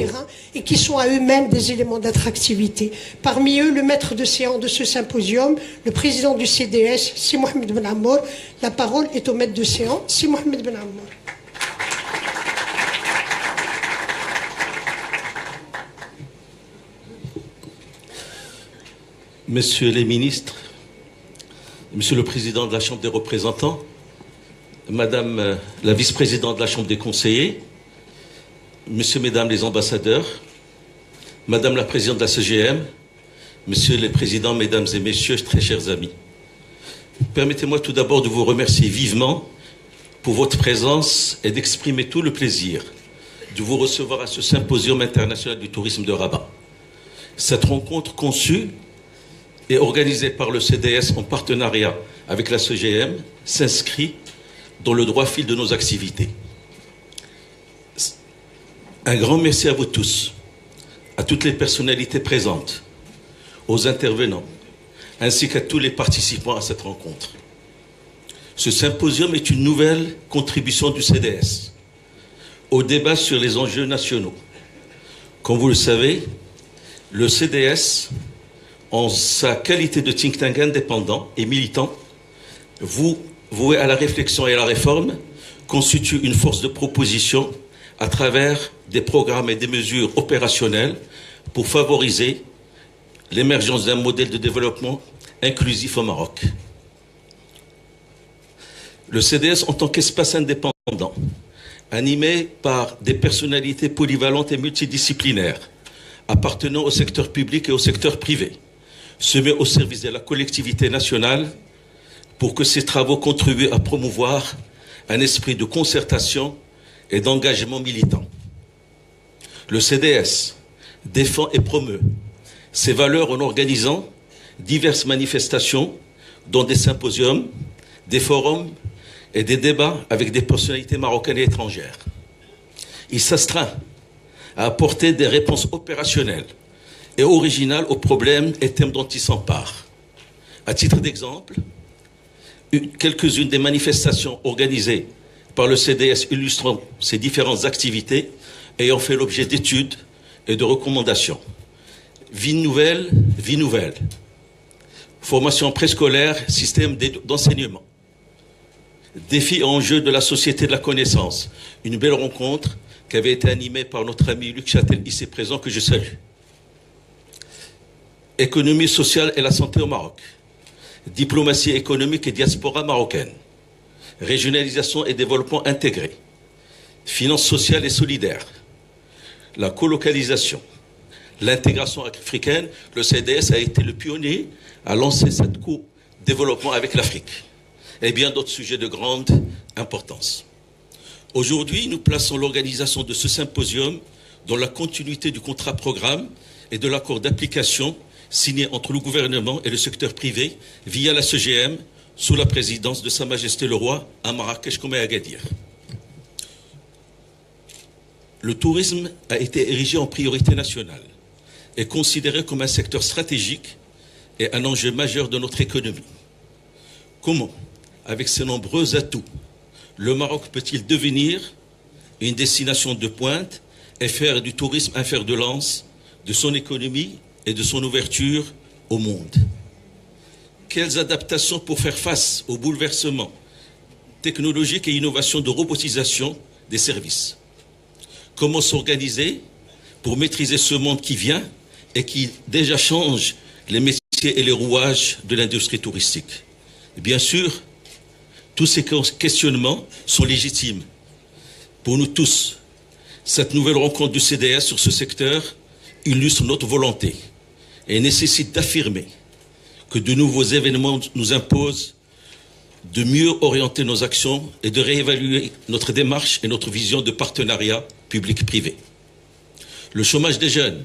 terrain et qui sont à eux-mêmes des éléments d'attractivité. Parmi eux, le maître de séance de ce symposium, le président du CDS, Si Mohamed Ben Amour. La parole est au maître de séance, Si Mohamed Ben Amour. Messieurs les ministres, Monsieur le Président de la Chambre des représentants, Madame la vice-présidente de la Chambre des conseillers, Messieurs, Mesdames les ambassadeurs, Madame la présidente de la CGM, Messieurs les présidents, Mesdames et Messieurs, très chers amis, permettez-moi tout d'abord de vous remercier vivement pour votre présence et d'exprimer tout le plaisir de vous recevoir à ce symposium international du tourisme de Rabat. Cette rencontre conçue et organisée par le CDS en partenariat avec la CGM s'inscrit dans le droit fil de nos activités. Un grand merci à vous tous, à toutes les personnalités présentes, aux intervenants, ainsi qu'à tous les participants à cette rencontre. Ce symposium est une nouvelle contribution du CDS au débat sur les enjeux nationaux. Comme vous le savez, le CDS, en sa qualité de think tank indépendant et militant, voué à la réflexion et à la réforme, constitue une force de proposition à travers des programmes et des mesures opérationnelles pour favoriser l'émergence d'un modèle de développement inclusif au Maroc. Le CDS, en tant qu'espace indépendant, animé par des personnalités polyvalentes et multidisciplinaires, appartenant au secteur public et au secteur privé, se met au service de la collectivité nationale pour que ces travaux contribuent à promouvoir un esprit de concertation et d'engagement militant. Le CDS défend et promeut ces valeurs en organisant diverses manifestations, dont des symposiums, des forums et des débats avec des personnalités marocaines et étrangères. Il s'astreint à apporter des réponses opérationnelles et originales aux problèmes et thèmes dont il s'empare. À titre d'exemple, quelques-unes des manifestations organisées par le CDS illustrant ces différentes activités ayant fait l'objet d'études et de recommandations. Vie nouvelle, vie nouvelle. Formation préscolaire, système d'enseignement. Défis et enjeux de la société de la connaissance. Une belle rencontre qui avait été animée par notre ami Luc Châtel, ici présent, que je salue. Économie sociale et la santé au Maroc. Diplomatie économique et diaspora marocaine. Régionalisation et développement intégré. Finances sociales et solidaires. La colocalisation. L'intégration africaine. Le CDS a été le pionnier à lancer cette co-développement avec l'Afrique. Et bien d'autres sujets de grande importance. Aujourd'hui, nous plaçons l'organisation de ce symposium dans la continuité du contrat programme et de l'accord d'application signé entre le gouvernement et le secteur privé via la CGM sous la présidence de Sa Majesté le Roi à Marrakech comme à Agadir. Le tourisme a été érigé en priorité nationale et considéré comme un secteur stratégique et un enjeu majeur de notre économie. Comment, avec ses nombreux atouts, le Maroc peut-il devenir une destination de pointe et faire du tourisme un fer de lance de son économie et de son ouverture au monde? Quelles adaptations pour faire face aux bouleversements technologiques et innovations de robotisation des services? Comment s'organiser pour maîtriser ce monde qui vient et qui déjà change les métiers et les rouages de l'industrie touristique? Bien sûr, tous ces questionnements sont légitimes. Pour nous tous, cette nouvelle rencontre du CDS sur ce secteur illustre notre volonté et nécessite d'affirmer que de nouveaux événements nous imposent de mieux orienter nos actions et de réévaluer notre démarche et notre vision de partenariat public-privé. Le chômage des jeunes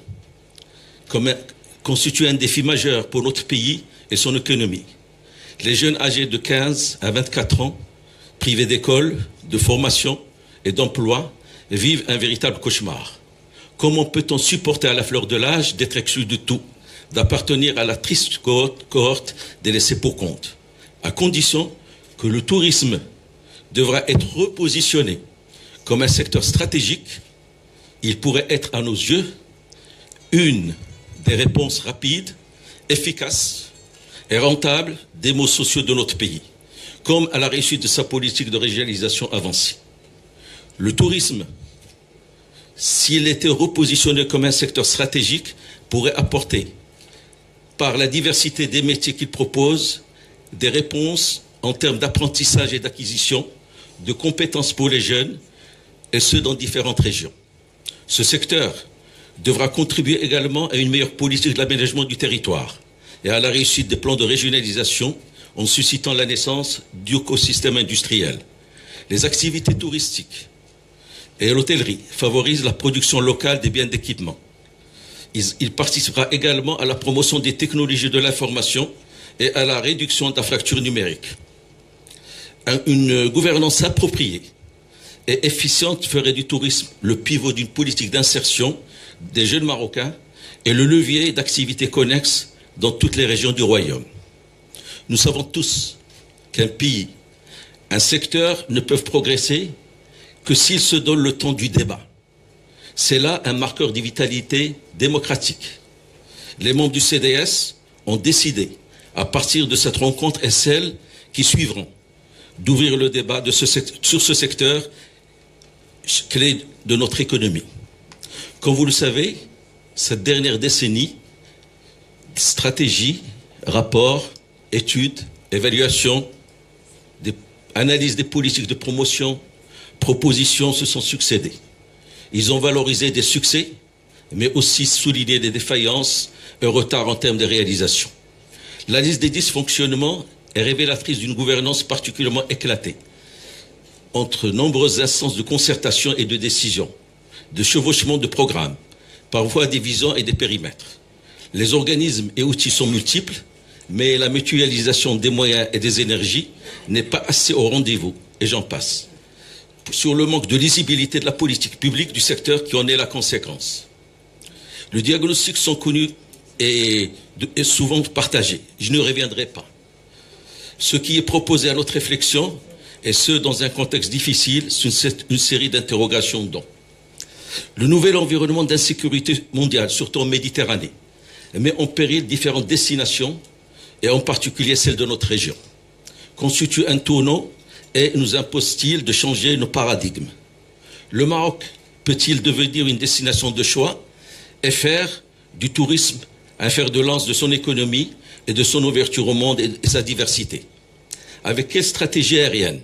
constitue un défi majeur pour notre pays et son économie. Les jeunes âgés de 15 à 24 ans, privés d'école, de formation et d'emploi, vivent un véritable cauchemar. Comment peut-on supporter à la fleur de l'âge d'être exclu de tout, d'appartenir à la triste cohorte des laissés pour compte, à condition que le tourisme devra être repositionné comme un secteur stratégique. Il pourrait être, à nos yeux, une des réponses rapides, efficaces et rentables des maux sociaux de notre pays, comme à la réussite de sa politique de régionalisation avancée. Le tourisme, s'il était repositionné comme un secteur stratégique, pourrait apporter, par la diversité des métiers qu'il propose, des réponses en termes d'apprentissage et d'acquisition, de compétences pour les jeunes, et ce dans différentes régions. Ce secteur devra contribuer également à une meilleure politique de l'aménagement du territoire et à la réussite des plans de régionalisation en suscitant la naissance d'écosystèmes industriels. Les activités touristiques et l'hôtellerie favorisent la production locale des biens d'équipement. Il participera également à la promotion des technologies de l'information et à la réduction de la fracture numérique. Une gouvernance appropriée et efficiente ferait du tourisme le pivot d'une politique d'insertion des jeunes Marocains et le levier d'activités connexes dans toutes les régions du royaume. Nous savons tous qu'un pays, un secteur ne peuvent progresser que s'ils se donnent le temps du débat. C'est là un marqueur de vitalité démocratique. Les membres du CDS ont décidé, à partir de cette rencontre et celles qui suivront, d'ouvrir le débat sur ce secteur clé de notre économie. Comme vous le savez, cette dernière décennie, stratégie, rapports, études, évaluations, analyses des politiques de promotion, propositions se sont succédées. Ils ont valorisé des succès, mais aussi souligné des défaillances et retards en termes de réalisation. La liste des dysfonctionnements est révélatrice d'une gouvernance particulièrement éclatée, entre nombreuses instances de concertation et de décision, de chevauchement de programmes, parfois des visions et des périmètres. Les organismes et outils sont multiples, mais la mutualisation des moyens et des énergies n'est pas assez au rendez-vous, et j'en passe. Sur le manque de lisibilité de la politique publique du secteur qui en est la conséquence. Le diagnostic sont connus et souvent partagés. Je ne reviendrai pas. Ce qui est proposé à notre réflexion, et ce dans un contexte difficile, c'est une série d'interrogations dont le nouvel environnement d'insécurité mondiale, surtout en Méditerranée, met en péril différentes destinations, et en particulier celle de notre région, constitue un tournant et nous impose-t-il de changer nos paradigmes. Le Maroc peut-il devenir une destination de choix et faire du tourisme un fer de lance de son économie et de son ouverture au monde et sa diversité? Avec quelle stratégie aérienne?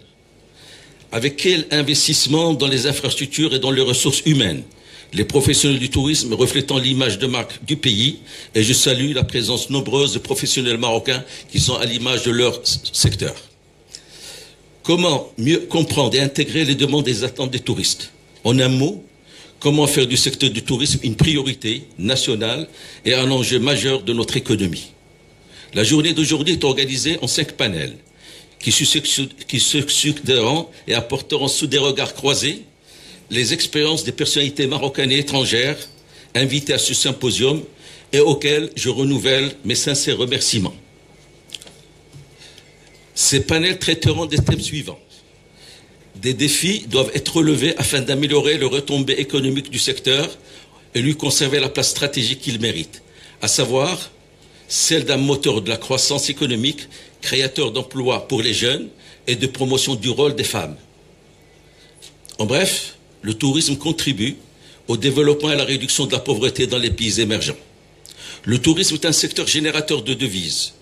Avec quel investissement dans les infrastructures et dans les ressources humaines? Les professionnels du tourisme reflétant l'image de marque du pays, et je salue la présence nombreuse de professionnels marocains qui sont à l'image de leur secteur. Comment mieux comprendre et intégrer les demandes et les attentes des touristes? En un mot, comment faire du secteur du tourisme une priorité nationale et un enjeu majeur de notre économie? La journée d'aujourd'hui est organisée en 5 panels qui se succéderont et apporteront sous des regards croisés les expériences des personnalités marocaines et étrangères invitées à ce symposium et auxquelles je renouvelle mes sincères remerciements. Ces panels traiteront des thèmes suivants. Des défis doivent être relevés afin d'améliorer le retombée économique du secteur et lui conserver la place stratégique qu'il mérite, à savoir celle d'un moteur de la croissance économique, créateur d'emplois pour les jeunes et de promotion du rôle des femmes. En bref, le tourisme contribue au développement et à la réduction de la pauvreté dans les pays émergents. Le tourisme est un secteur générateur de devises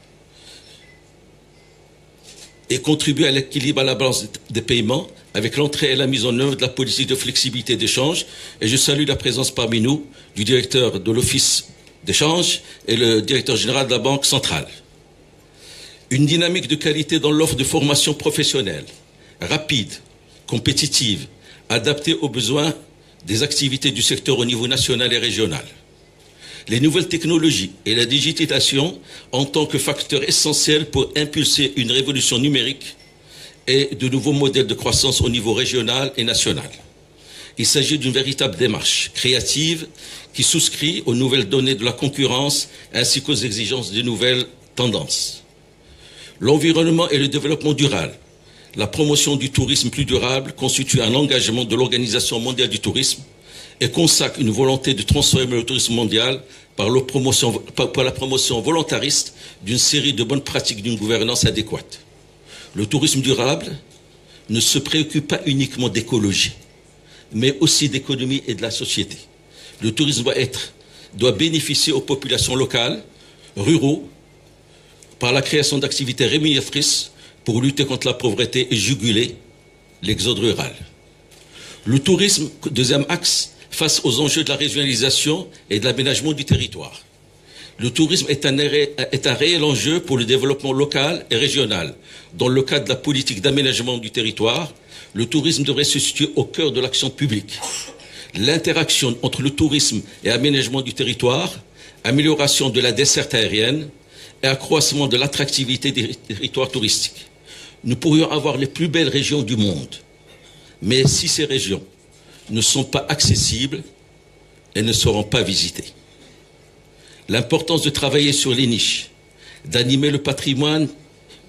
et contribue à l'équilibre à la balance des paiements avec l'entrée et la mise en œuvre de la politique de flexibilité d'échange. Et je salue la présence parmi nous du directeur de l'Office d'échange et le directeur général de la Banque centrale. Une dynamique de qualité dans l'offre de formation professionnelle, rapide, compétitive, adaptée aux besoins des activités du secteur au niveau national et régional. Les nouvelles technologies et la digitalisation en tant que facteur essentiel pour impulser une révolution numérique et de nouveaux modèles de croissance au niveau régional et national. Il s'agit d'une véritable démarche créative qui souscrit aux nouvelles données de la concurrence ainsi qu'aux exigences des nouvelles tendances. L'environnement et le développement durable, la promotion du tourisme plus durable constitue un engagement de l'Organisation mondiale du tourisme et consacre une volonté de transformer le tourisme mondial par la promotion volontariste d'une série de bonnes pratiques d'une gouvernance adéquate. Le tourisme durable ne se préoccupe pas uniquement d'écologie, mais aussi d'économie et de la société. Le tourisme doit bénéficier aux populations locales, ruraux, par la création d'activités rémunératrices pour lutter contre la pauvreté et juguler l'exode rural. Le tourisme, deuxième axe, face aux enjeux de la régionalisation et de l'aménagement du territoire. Le tourisme est un réel enjeu pour le développement local et régional. Dans le cadre de la politique d'aménagement du territoire, le tourisme devrait se situer au cœur de l'action publique. L'interaction entre le tourisme et l'aménagement du territoire, amélioration de la desserte aérienne et accroissement de l'attractivité des territoires touristiques. Nous pourrions avoir les plus belles régions du monde, mais si ces régions ne sont pas accessibles, elles ne seront pas visitées. L'importance de travailler sur les niches, d'animer le patrimoine,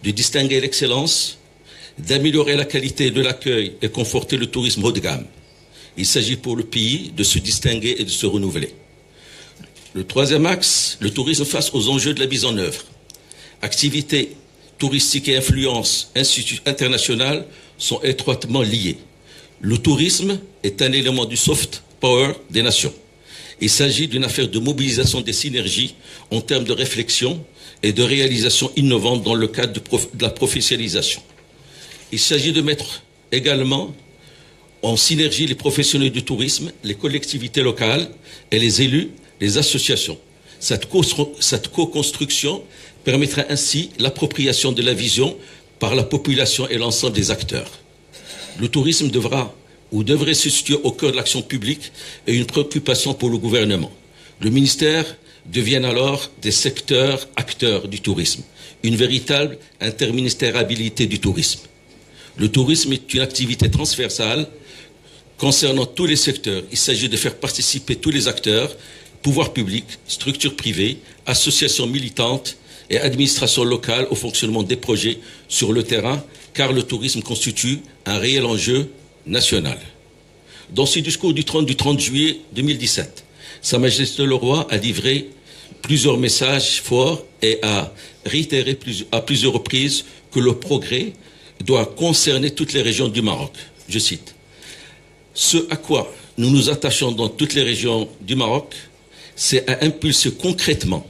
de distinguer l'excellence, d'améliorer la qualité de l'accueil et conforter le tourisme haut de gamme. Il s'agit pour le pays de se distinguer et de se renouveler. Le troisième axe, le tourisme face aux enjeux de la mise en œuvre. Activités touristiques et influences internationales sont étroitement liées. Le tourisme est un élément du soft power des nations. Il s'agit d'une affaire de mobilisation des synergies en termes de réflexion et de réalisation innovante dans le cadre de la professionnalisation. Il s'agit de mettre également en synergie les professionnels du tourisme, les collectivités locales et les élus, les associations. Cette co-construction permettra ainsi l'appropriation de la vision par la population et l'ensemble des acteurs. Le tourisme devrait se situer au cœur de l'action publique et une préoccupation pour le gouvernement. Le ministère devient alors des secteurs acteurs du tourisme, une véritable interministérialité du tourisme. Le tourisme est une activité transversale concernant tous les secteurs. Il s'agit de faire participer tous les acteurs, pouvoirs publics, structures privées, associations militantes et administrations locales au fonctionnement des projets sur le terrain, car le tourisme constitue un réel enjeu national. Dans ce discours du 30 juillet 2017, Sa Majesté le Roi a livré plusieurs messages forts et a réitéré à plusieurs reprises que le progrès doit concerner toutes les régions du Maroc. Je cite. « Ce à quoi nous nous attachons dans toutes les régions du Maroc, c'est à impulser concrètement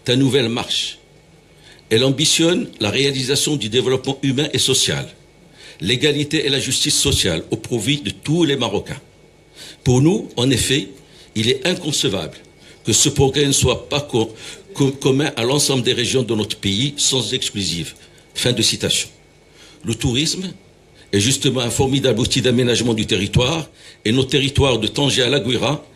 ta nouvelle marche. Elle ambitionne la réalisation du développement humain et social, l'égalité et la justice sociale au profit de tous les Marocains. Pour nous, en effet, il est inconcevable que ce progrès ne soit pas commun à l'ensemble des régions de notre pays, sans exclusive. » Fin de citation. Le tourisme est justement un formidable outil d'aménagement du territoire et notre territoire de Tanger à La Guira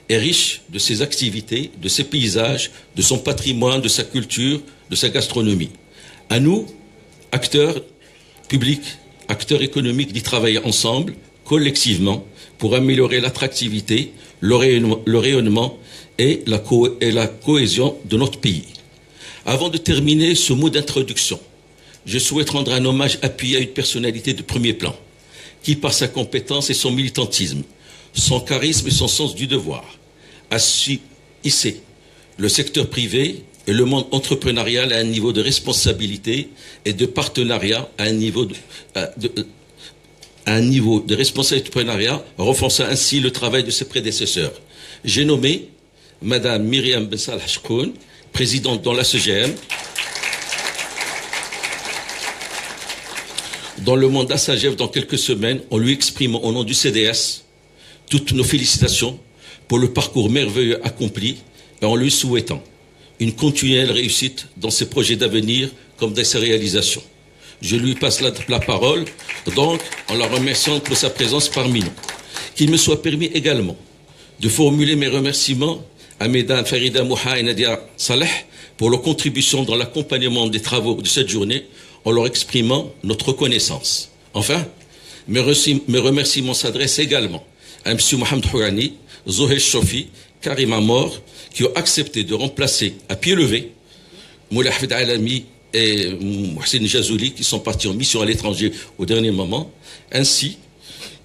est riche de ses activités, de ses paysages, de son patrimoine, de sa culture, de sa gastronomie. À nous, acteurs publics, acteurs économiques, d'y travailler ensemble, collectivement, pour améliorer l'attractivité, le rayonnement et la cohésion de notre pays. Avant de terminer ce mot d'introduction, je souhaite rendre un hommage appuyé à une personnalité de premier plan, qui, par sa compétence et son militantisme, son charisme et son sens du devoir, a su hisser le secteur privé et le monde entrepreneurial à un niveau de responsabilité et de partenariat à un niveau de responsabilité entrepreneuriat, renforçant ainsi le travail de ses prédécesseurs. J'ai nommé Madame Myriam Ben Salah Chkoun, présidente dans la CGM, dont le mandat s'achève dans quelques semaines, en lui exprimant au nom du CDS toutes nos félicitations pour le parcours merveilleux accompli et en lui souhaitant une continuelle réussite dans ses projets d'avenir comme dans ses réalisations. Je lui passe la parole, donc, en la remerciant pour sa présence parmi nous. Qu'il me soit permis également de formuler mes remerciements à Mesdames Farida Mouha et Nadia Saleh pour leur contribution dans l'accompagnement des travaux de cette journée, en leur exprimant notre reconnaissance. Enfin, mes remerciements s'adressent également à M. Mohamed Hourani, Zohé Chofi, Karim Amor, qui ont accepté de remplacer à pied levé Moulay Hafid Alami et Mohsen Jazouli, qui sont partis en mission à l'étranger au dernier moment, ainsi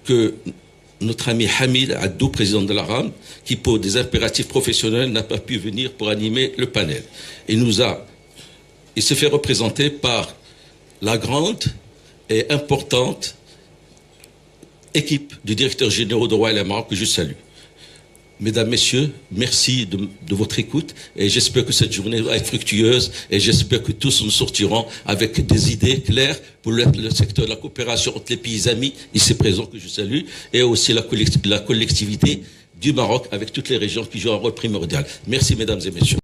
que notre ami Hamid Addou, président de la RAM, qui pour des impératifs professionnels n'a pas pu venir pour animer le panel. Il se fait représenter par la grande et importante équipe du directeur général de Royal Air Maroc que je salue. Mesdames, Messieurs, merci de votre écoute et j'espère que cette journée va être fructueuse et j'espère que tous nous sortirons avec des idées claires pour le secteur de la coopération entre les pays amis ici présents que je salue et aussi la collectivité du Maroc avec toutes les régions qui jouent un rôle primordial. Merci, mesdames et messieurs.